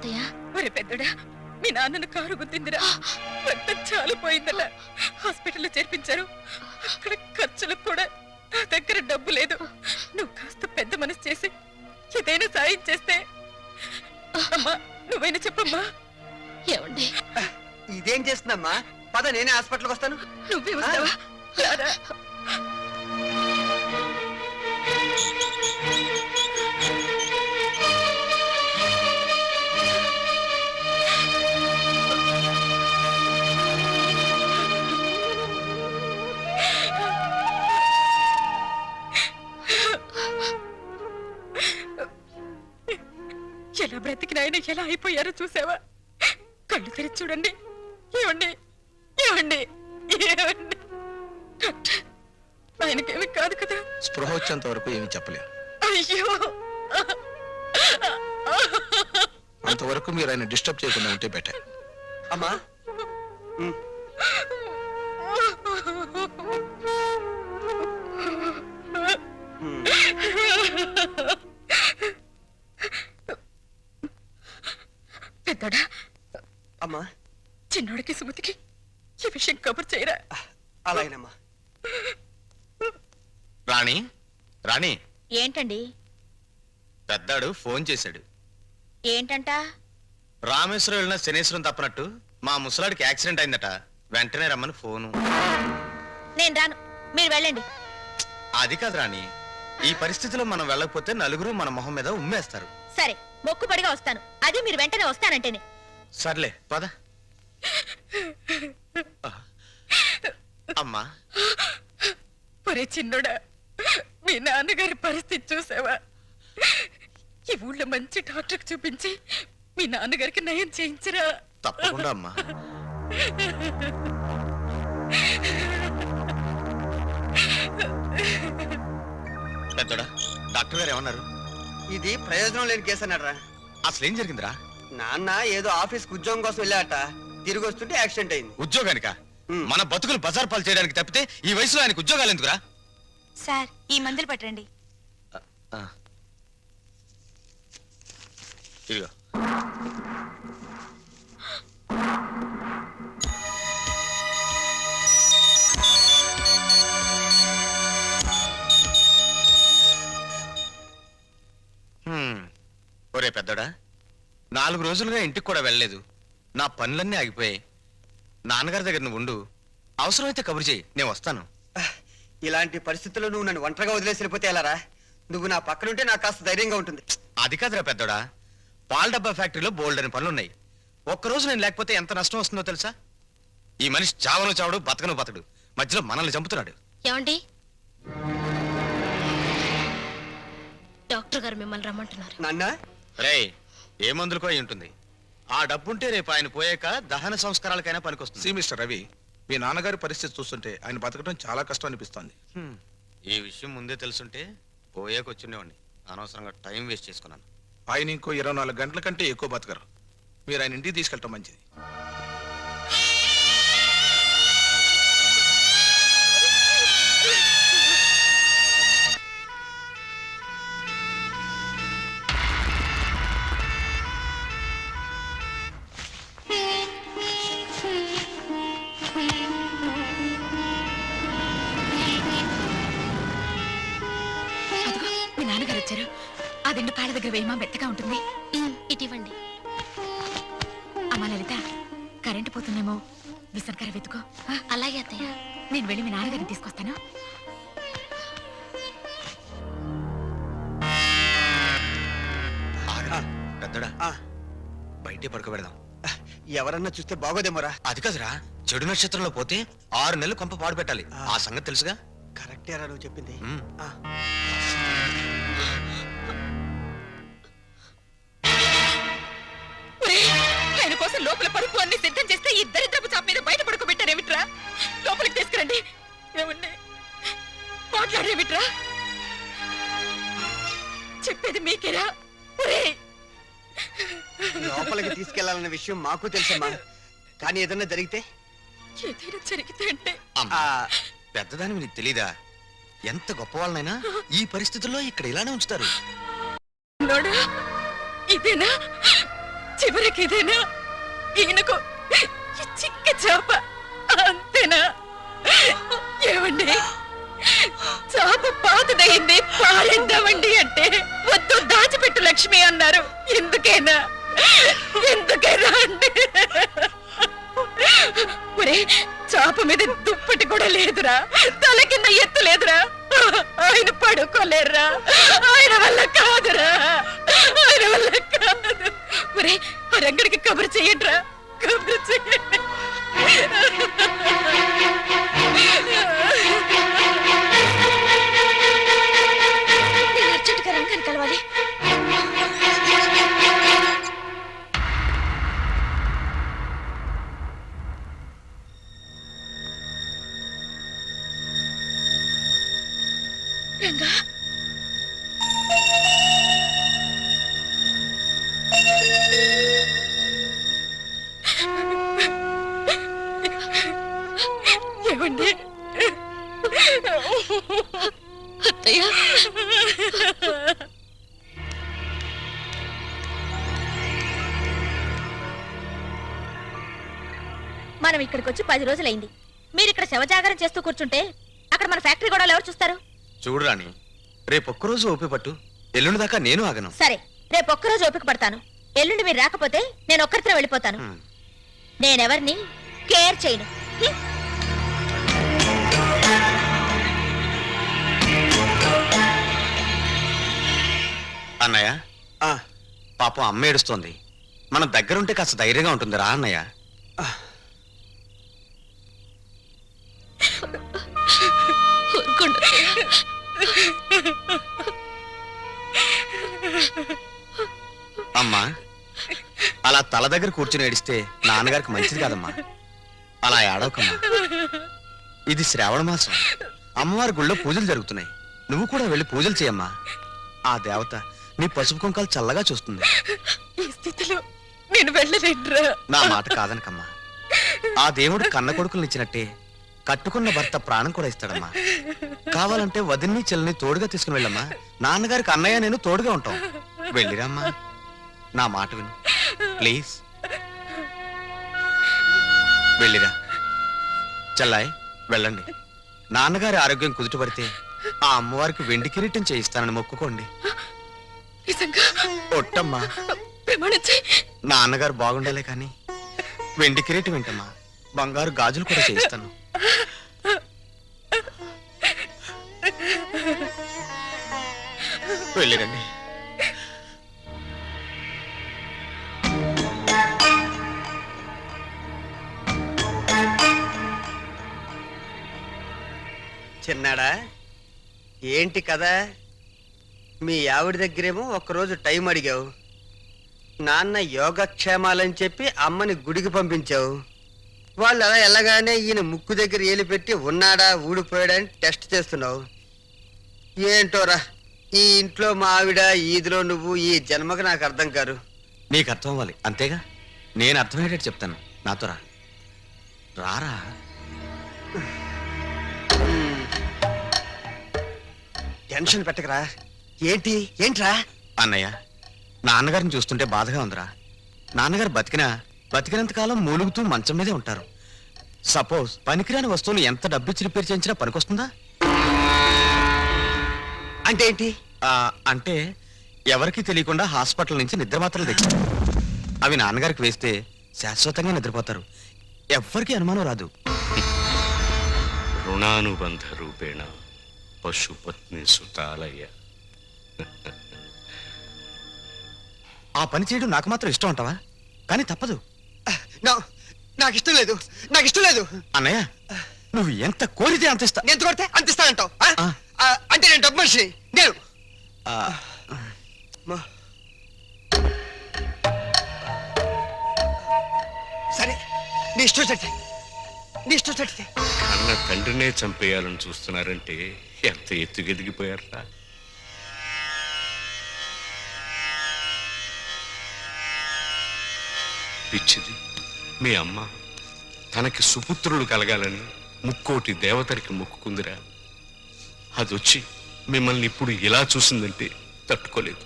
అత్తయ్య? ఒరే పెద్దడా, మీ నాన్నను కారు గుద్దిందిరా. రక్తం చాలా పోయిందట. హాస్పిటల్లో చేర్పించారు. అక్కడ ఖర్చులకు కూడా నా దగ్గర డబ్బు లేదు. నువ్వు కాస్త పెద్ద మనసు చేసి ఏదైనా సాయం చేస్తే. అమ్మా, నువ్వైనా చెప్పమ్మా. ఏమండి, ఇదేం చేస్తుందమ్మా? పద, నేనే హాస్పిటల్కి వస్తాను. నువ్వే వస్తావా? రారా. ఎలా బ్రతికినాయన ఎలా అయిపోయారో చూసావా? కళ్ళు తెరిచి చూడండి. ఏమండి, ఏమండి, ఏమండి? ఆయనకేమి కాదు కదా? స్పృహ వచ్చేంత వరకు ఏమి చెప్పలేము. అయ్యో, అంతవరకు మీరు ఆయన డిస్టర్బ్ చేయకుండా ఉంటే బెటర్. అమ్మా, పెద్దడా, అమ్మా, చిన్నోడికి సుమతికి ఈ విషయం కబుర్ చేయరా? అలాగేనమ్మా. రాణి, రాణి, ఏంటండి? పెద్దాడు ఫోన్ చేశాడు. ఏంటంట? రామేశ్వరం వెళ్ళిన శనేశ్వరం తప్పనట్టు మా ముసలాడికి యాక్సిడెంట్ అయిందట. వెంటనే రమ్మని ఫోను. నేను రాను, మీరు వెళ్ళండి. అది కాదు రాణి, ఈ పరిస్థితిలో మనం వెళ్ళకపోతే నలుగురు మన మొహం మీద ఉమ్మేస్తారు. సరే, మొక్కుబడిగా వస్తాను. అది మీరు వెంటనే వస్తానంటేనే. సర్లే పద. అమ్మా, ఒరే చిన్నోడా, మీ నాన్నగారి పరిస్థితి చూసావా? ఈ ఊళ్ళో మంచి డాక్టర్కి చూపించి మీ నాన్నగారికి నయం చేయించరా? తప్పకుండా అమ్మా. పెద్దోడా, డాక్టర్ గారు ఏమన్నారు? ఇది ప్రయోజనం లేని కేసు అన్నారా? అసలు ఏం జరిగిందిరా? నాన్న ఏదో ఆఫీస్కి ఉద్యోగం కోసం వెళ్ళాట. తిరిగి వస్తుంటే యాక్సిడెంట్ అయింది. ఉద్యోగానిక? మన బతుకులు బజార్ పాలు చేయడానికి తప్పితే ఈ వయసులో ఆయనకు ఉద్యోగాలు ఎందుకురా? సార్, ఈ మందులు పట్టండి. ఇదిగో. ఒరే పెద్దోడా, 4 రోజులుగా ఇంటికి కూడా వెళ్ళలేదు. నా పనులన్నీ ఆగిపోయాయి. నాన్నగారి దగ్గర నువ్వు ఉండు. అవసరమైతే కబురు చేయి, నేను వస్తాను. ఇలాంటి పరిస్థితుల్లో నువ్వు నన్ను ఒంటరిగా వదిలేసి వెళ్ళిపోతే ఎలారా? నువ్వు నా పక్కనుంటే నాకు కాస్త ధైర్యంగా ఉంటుంది. అది కాదురా పెద్దోడా, పాల డబ్బా ఫ్యాక్టరీలో బోల్డ్ అని పనులున్నాయి. ఒక్కరోజు నేను లేకపోతే ఎంత నష్టం వస్తుందో తెలుసా? ఈ మనిషి చావను చావడు, బతకను బతడు, మధ్యలో మనల్ని చంపుతున్నాడు. ఏమండి, డాక్టర్ గారు మిమ్మల్ని రమ్మంటున్నారు. నాన్న, రే, ఏ మందులకో అయి ఉంటుంది. ఆ డబ్బుంటే రేపు ఆయన పోయాక దహన సంస్కారాలకైనా పనికొస్తుంది. సి మిస్టర్ రవి, మీ నాన్నగారి పరిస్థితి చూస్తుంటే ఆయన బతకడం చాలా కష్టం అనిపిస్తోంది. ఈ విషయం ముందే తెలుసుంటే పోయాక వచ్చిండేవాడిని. అనవసరంగా టైం వేస్ట్ చేసుకున్నాను. ఆయన ఇంకో 24 గంటల కంటే ఎక్కువ బతకరు. మీరు ఆయన ఇంటికి తీసుకెళ్ళటం మంచిది. ఆ దిండు కాళ్ళ దగ్గర వేయమా, మెత్తగా ఉంటుంది. ఇటివ్వండి. అమ్మా లలిత, కరెంటు పోతుందేమో, విసర్కర వెతుకో. అలాగే అత్తయ్య. నేను వెళ్ళి మీ నాన్నగారిని తీసుకొస్తాను. పెద్దడా, బయటే పడుకోబెడదాం. ఎవరన్నా చూస్తే బాగోదేమోరా. అది కాదురా, చెడు నక్షత్రంలో పోతే 6 నెలలు కొంప పాడు పెట్టాలి. ఆ సంగతి తెలుసుగా? కరెక్టేరా నువ్వు చెప్పింది. ఆయన కోసం లోపల పరుపు అన్ని సిద్ధం చేస్తే ఈ దరిద్రపు చాప మీద బయట పడుకోబెట్టారేమిట్రా? లోపలికి తీసుకురండి. ఏమండి, మాట్లాడేమిట్రా? చెప్పేది మీకేరా? లోపలికి తీసుకెళ్లాలన్న విషయం మాకు తెలుసమ్మా. కానీ ఏదన్నా జరిగితే? ఏదైనా జరిగితే అంటే పెద్దదాని నీకు తెలీదా? ఎంత గొప్ప వాళ్ళనైనా ఈ పరిస్థితుల్లో ఇక్కడ ఇలానే ఉంచుతారు. ఇదేనా చివరికి ఇదేనా ఈయనకు ఈ చిక్క చేప అంతేనా? ఏమండి, చేప పాతదయింది పారేద్దామండి అంటే వద్దు దాచిపెట్టు లక్ష్మి అన్నారు. ఎందుకైనా అండి? ఒరే, చేప మీద దుప్పటి కూడా లేదురా, తల కింద ఎత్తు లేదురా, ఆయన పడుకోలేరురా, ఆయన వల్ల కాదురా, ఆయన వల్ల కాదు. ఒరే, ఆ రంగడికి కబురు చెయ్యండిరా, కబురు చెయ్యండి. నేను అర్జెంటుగా రంగాన్ని కలవాలి. రంగా, ఏమండి? అత్తయ్య, మనం ఇక్కడికి వచ్చి 10 రోజులైంది. మీరు ఇక్కడ శవజాగరం చేస్తూ కూర్చుంటే అక్కడ మన ఫ్యాక్టరీ కూడా ఎవరు చూస్తారు? చూడు రాణి, రేపొక్కరోజు ఓపి పట్టు, ఎల్లుండి దాకా నేను ఆగను. సరే, రేపు ఒక్కరోజు ఓపిక పడతాను. ఎల్లుండి మీరు రాకపోతే నేను ఒక్కరితో వెళ్ళిపోతాను. నేనెవరిని కేర్ చేయను. అన్నయ్య, ఆ, పాపం అమ్మ ఏడుస్తోంది. మనం దగ్గరుంటే కాస్త ధైర్యంగా ఉంటుంది రా అన్నయ్య. ఊరుకోండి. అమ్మా, అలా తల దగ్గర కూర్చుని ఏడిస్తే నాన్నగారికి మంచిది కాదమ్మా. అలా ఏడవకమ్మా. ఇది శ్రావణ మాసం, అమ్మవారి గుళ్ళో పూజలు జరుగుతున్నాయి. నువ్వు కూడా వెళ్ళి పూజలు చేయమ్మా. ఆ దేవత నీ పసుపు కుంకాలు చల్లగా చూస్తుంది. ఈ స్థితిలో నేను వెళ్ళలేనురా. నా మాట కాదనకమ్మా. ఆ దేవుడు కన్న కొడుకుల్ని ఇచ్చినట్టే కట్టుకున్న భర్త ప్రాణం కూడా ఇస్తాడమ్మా. కావాలంటే వదిన్ని చెల్లిని తోడుగా తీసుకుని వెళ్ళమ్మా. నాన్నగారికి అన్నయ్య నేను తోడుగా ఉంటాం. వెళ్ళిరమ్మా, నా మాట విను ప్లీజ్. వెళ్ళిరా చెల్లాయ్, వెళ్ళండి. నాన్నగారి ఆరోగ్యం కుదుటపడితే ఆ అమ్మవారికి వెండి కిరీటం చేయిస్తానని మొక్కుకోండి. నిజంగా? ఒట్టమ్మా, ప్రమాణించి. నాన్నగారు బాగుండాలే కానీ వెండి కిరీటం ఏంటమ్మా, బంగారు గాజులు కూడా చేయిస్తాను. వెళ్ళిరండి. చిన్నాడా, ఏంటి కదా? మీ ఆవిడ దగ్గరేమో ఒక్కరోజు టైం అడిగావు. నాన్న యోగక్షేమాలని చెప్పి అమ్మని గుడికి పంపించావు. వాళ్ళు అలా వెళ్ళగానే ఈయన ముక్కు దగ్గర ఏలి పెట్టి ఉన్నాడా ఊడిపోయాడని టెస్ట్ చేస్తున్నావు. ఏంటోరా, ఈ ఇంట్లో మా ఆవిడ, ఈదిలో నువ్వు, ఈ జన్మకు నాకు అర్థం కారు. నీకు అర్థం అవ్వాలి అంతేగా. నేను అర్థమయ్యేటట్టు చెప్తాను. నాతో రా. రారా. టెన్షన్ పెట్టకరా. ఏంట్రా? అన్నయ్య, నాన్నగారిని చూస్తుంటే బాధగా ఉందిరా. నాన్నగారు బతికినంత కాలం మూలుగుతూ మంచం మీదే ఉంటారు. సపోజ్ పనికిరాని వస్తువులు ఎంత డబ్బిచ్చి రిపేర్ చేయించినా పనికొస్తుందా? అంటే ఏంటి? అంటే ఎవరికి తెలియకుండా హాస్పిటల్ నుంచి నిద్ర మాత్రలు తెచ్చారు. అవి నాన్నగారికి వేస్తే శాశ్వతంగా నిద్రపోతారు. ఎవ్వరికి అనుమానం రాదు. రుణానుబంధ రూపేణ పశుపత్ని సుతాలయ్య. ఆ పని చేయడం నాకు మాత్రం ఇష్టం అంటావా? కానీ తప్పదు. నాకు ఇష్టం లేదు. అన్నయ్య, నువ్వు ఎంత కోరితే అంత ఇస్తా. ఎంత కొడితే అంత ఇస్తానంటావు? అంటే నేను డబ్బు మనిషి. నేను సరే, నీ ఇష్టం చెడితే. కన్న తండ్రినే చంపేయాలని చూస్తున్నారంటే ఎంత ఎత్తుకెదిగిపోయారా? పిచ్చిది, మీ అమ్మ తనకి సుపుత్రులు కలగాలని ముక్కోటి దేవతరికి మొక్కుకుందిరా. అదొచ్చి మిమ్మల్ని ఇప్పుడు ఇలా చూసిందంటే తట్టుకోలేదు.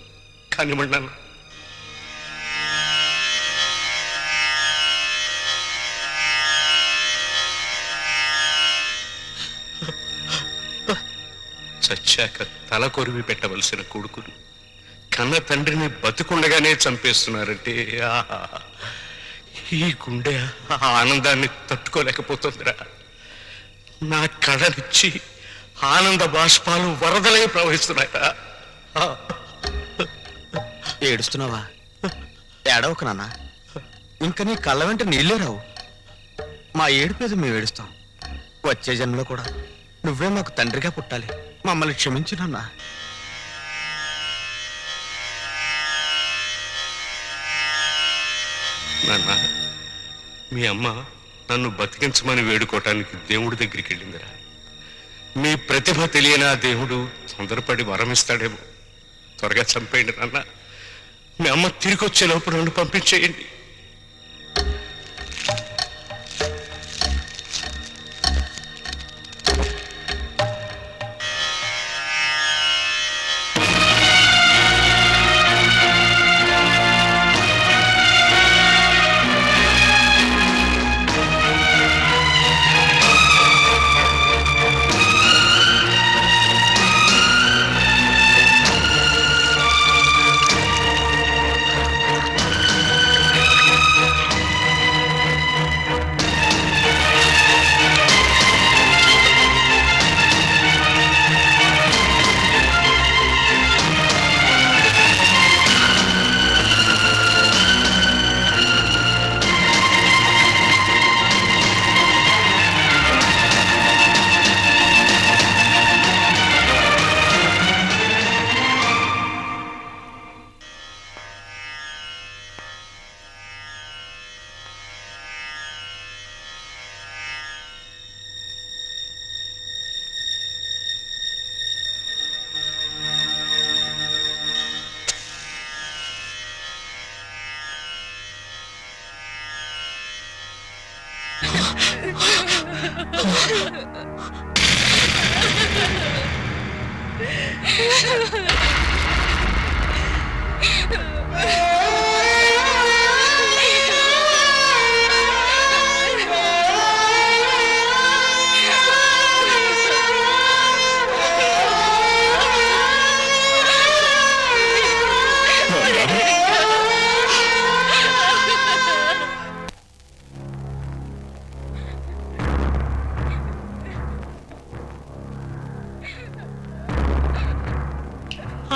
కానివ్వండి. చచ్చాక తల కొరివి పెట్టవలసిన కొడుకులు కన్న తండ్రిని బతికుండగానే చంపేస్తున్నారంటే ఆహా! ఈ గుండె ఆ ఆనందాన్ని తట్టుకోలేకపోతుందిరా. నా కళ్ళనిచ్చి ఆనంద బాష్పాలు వరదలై ప్రవహిస్తున్నాయా. ఏడుస్తున్నావా? ఏడవకు నాన్న, ఇంకా నీ కళ్ళ వెంట నీళ్ళే రావు. మా ఏడుపేది మేము ఏడుస్తాం. వచ్చే జన్మలో కూడా నువ్వే మాకు తండ్రిగా పుట్టాలి. మమ్మల్ని క్షమించు నాన్న. నాన్న, మీ అమ్మ నన్ను బతికించమని వేడుకోవటానికి దేవుడి దగ్గరికి వెళ్ళిందిరా. మీ ప్రతిభ తెలియని ఆ దేవుడు తొందరపడి వరమిస్తాడేమో. త్వరగా చంపేయండి నాన్న. మీ అమ్మ తిరిగి వచ్చే లోపు నన్ను పంపించేయండి.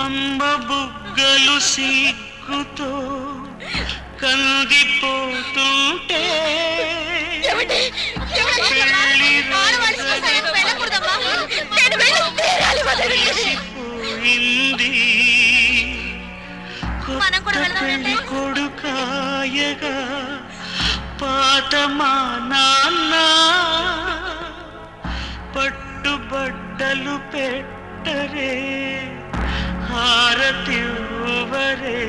అమ్మ బుగ్గలు సిగ్గుతో కందిపోతుంటే పోయింది పెళ్లి కొడుకాయగా పాత మా నాన్న పట్టుబట్టలు పెట్టరే హారతివ్వరే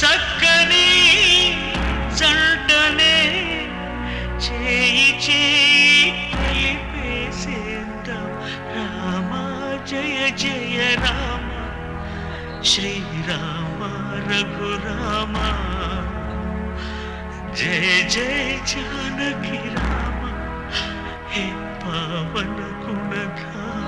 చక్కని జంటనే చేయి చేయి కలిపేసేద్దాం రామ జయ జయ రామ శ్రీరామ రఘురామ జయ జయ జానకి రామ హే పావన గుణధామ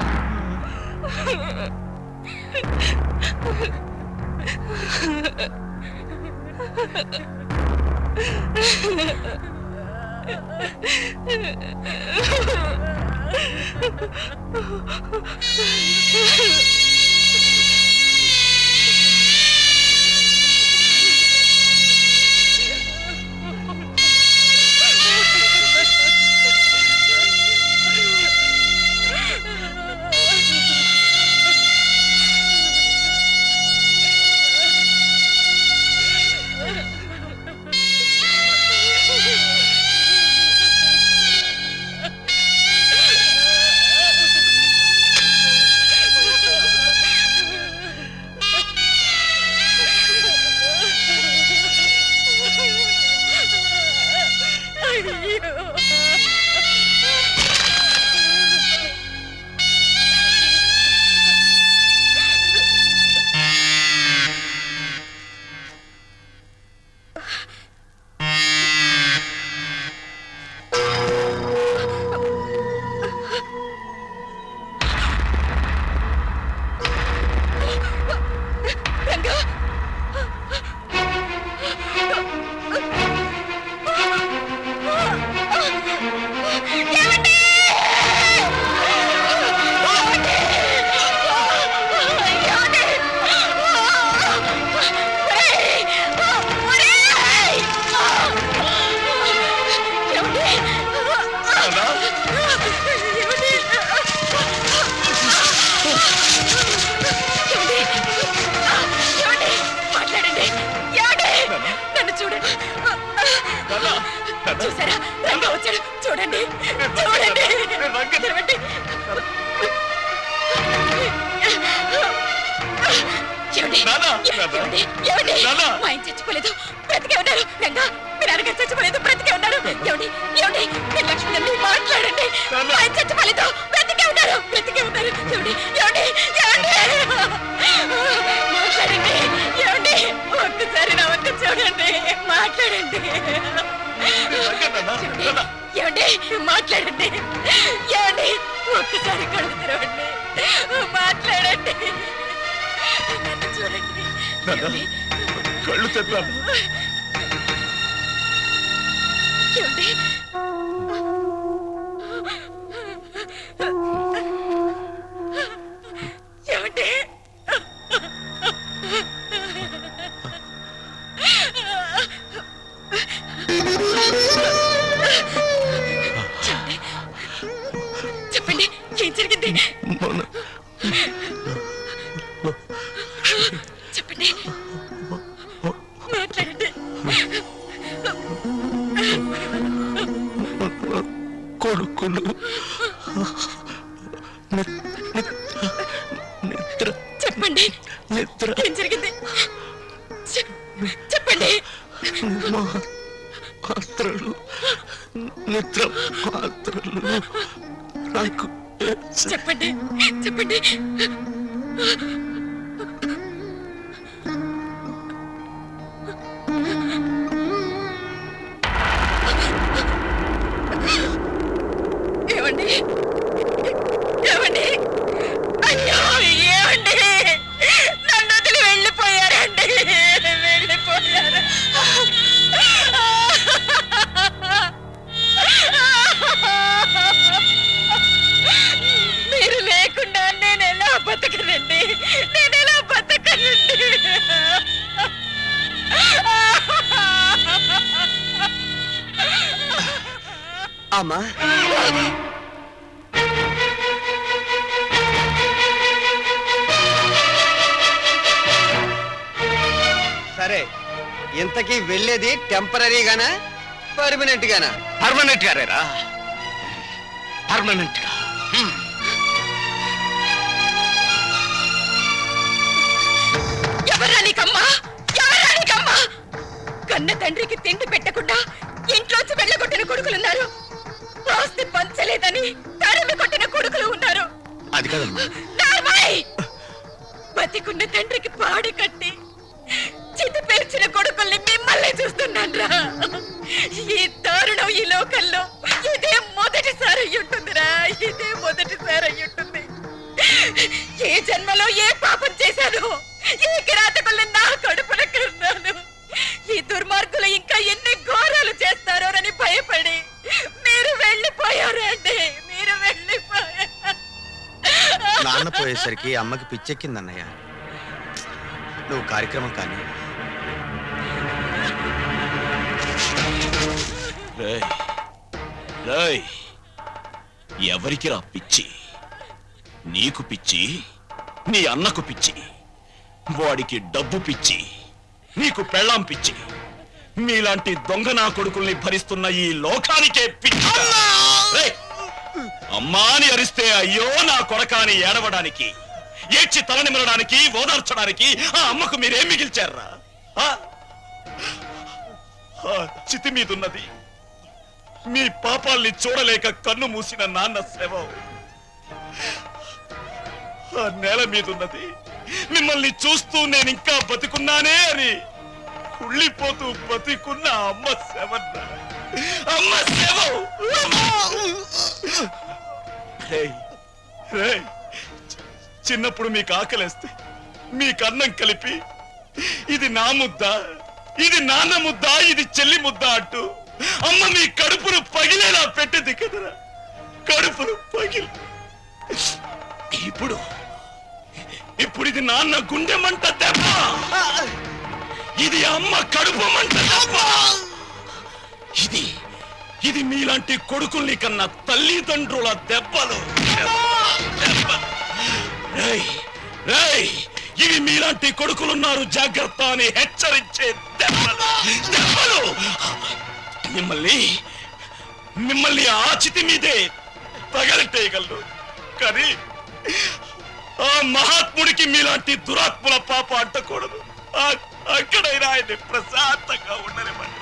చూసారా రంగా వచ్చాడు చూడండి చూడండి తెరవండి. ఏమండి? ఏమండి? ఏమండి? మా ఆయన చచ్చిపోలేదు బ్రతికే ఉన్నారు. రంగా మీరు అరగా చచ్చిపోలేదు బ్రతికే ఉన్నారు. ఏమండి? ఏమండి? మీరు లక్ష్మి మాట్లాడండి. మా ఆయన చచ్చిపోలేదు బ్రతికే ఉన్నారు. బ్రతికే ఉన్నారు. ఏమండి? ఏమండి? ఏమండి? మాట్లాడండి. ఏమండి? ఒక్కసారి నా వంక చూడండి మాట్లాడండి. ఏమండి? మాట్లాడండి. ఏమండి? ఒక్కసారి కళ్ళు తెరవండి మాట్లాడండి. నన్ను చూడండి. ఏమండి? కళ్ళు తెద్దాను. ఏమండి? ఏమండి? చెప్పండి ఏం జరిగింది చెప్పండి మాట్లాడండి. కొడుకులు నిద్ర చెప్పండి నిద్ర ఏం జరిగింది చెప్పండి. మాత్రలు నిద్ర మాత్రలు నాకు చెప్పండి చెప్పండి. ఏమండి? ఏమండి? అయ్యో ఏమండి? నన్ను వదిలి వెళ్ళిపోయారండి. వెళ్ళిపోయారు. మీరు లేకుండా నేను ఎలా బతకనండి. నేను ఎలా బతకనండి. అమ్మా సరే, ఇంతకీ వెళ్ళేది టెంపరీగానా పర్మనెంట్ గానా? పర్మనెంట్ గారేరా, పర్మనెంట్ గా. ఎవరా నీకమ్మా? ఎవరా నీకమ్మా? కన్న తండ్రికి తిండి పెట్టకుండా ఇంట్లోంచి వెళ్ళగొట్టిన కొడుకులున్నారు. ఆస్తి పంచలేదని తరిమి కొట్టిన కొడుకులు ఉన్నారు. అది కదమ్మా. నార్మల్ బతికున్న తండ్రికి పాడి కట్టి చితి పేర్చిన కొడుకుల్ని మిమ్మల్ని చూస్తున్నాన్రా. ఈ దారుణం ఈ లోకంలో ఇదే మొదటిసారి అయ్యుంటుందిరా. ఇదే మొదటిసారి అయ్యుంటుంది. ఏ జన్మలో ఏ పాపం చేశాను, ఏ కిరాతకుల్ని నా కడుపున కన్నాను. ఈ దుర్మార్గులు ఇంకా ఎన్ని ఘోరాలు చేస్తారోనని భయపడి మీరు వెళ్ళిపోయారండి. మీరు వెళ్ళిపోయారు. నాన్న పోయేసరికి అమ్మకి పిచ్చెక్కిందన్నయ్య. నువ్వు కార్యక్రమం కానీ. ఎవరికి రా పిచ్చి? నీకు పిచ్చి, నీ అన్నకు పిచ్చి, వాడికి డబ్బు పిచ్చి, నీకు పెళ్ళాం పిచ్చి. మీలాంటి దొంగ నా కొడుకుల్ని భరిస్తున్న ఈ లోకానికే పిచ్చి. అమ్మా అని అరిస్తే అయ్యో నా కొడకాని ఏడవడానికి, ఏడ్చి తలనిమరడానికి, ఓదార్చడానికి ఆ అమ్మకు మీరేం మిగిల్చారా? చితి మీదున్నది మీ పాపాల్ని చూడలేక కన్ను మూసిన నాన్న శవం. ఆ నేల మీదున్నది మిమ్మల్ని చూస్తూ నేనింకా బతికున్నానే అని కుళ్ళిపోతూ బతికున్న అమ్మ శవన్న. అమ్మ శవం. చిన్నప్పుడు మీకు ఆకలేస్తే మీకు అన్నం కలిపి ఇది నా ముద్ద, ఇది నాన్న ముద్ద, ఇది చెల్లి ముద్ద అంటూ అమ్మ మీ కడుపును పగిలేలా పెట్టింది కదరా. కడుపును పగిలి ఇప్పుడు ఇది నాన్న గుండె మంట దెబ్బ, ఇది అమ్మ కడుపు మంట దెబ్బ. ఇది మీలాంటి కొడుకుల్ని కన్నా తల్లిదండ్రుల దెబ్బలు. ఇవి మీలాంటి కొడుకులున్నారు జాగ్రత్త అని హెచ్చరించే దెబ్బలు. మిమ్మల్ని ఆ చితి మీదే తగలెట్టేయగలరు. కానీ ఆ మహాత్ముడికి మీలాంటి దురాత్ముల పాప అంటకూడదు. అక్కడైనా ఆయన్ని ప్రశాంతంగా ఉండనివ్వండి.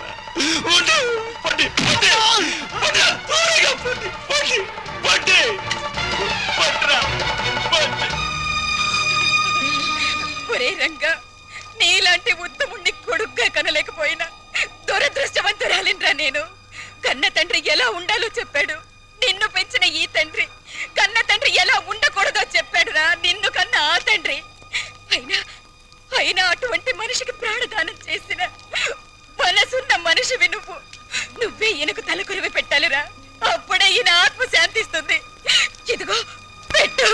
ఒరే రంగా, నీలాంటి ఉత్తముణ్ణి కొడుగ్గా కనలేకపోయినా దురదృష్టవంతురాలిన్రా నేను. కన్న తండ్రి ఎలా ఉండాలో చెప్పాడు. నిన్ను పెంచిన ఈ తండ్రి కన్న తండ్రి ఎలా ఉండకూడదో చెప్పాడురా నిన్ను కన్న ఆ తండ్రి. అయినా అటువంటి మనిషికి ప్రాణదానం చేసిన మనసున్న మనిషివి నువ్వే ఈయనకు తలకొరివి పెట్టాలిరా. అప్పుడే ఈయన ఆత్మ శాంతిస్తుంది. ఇదిగో పెట్టు.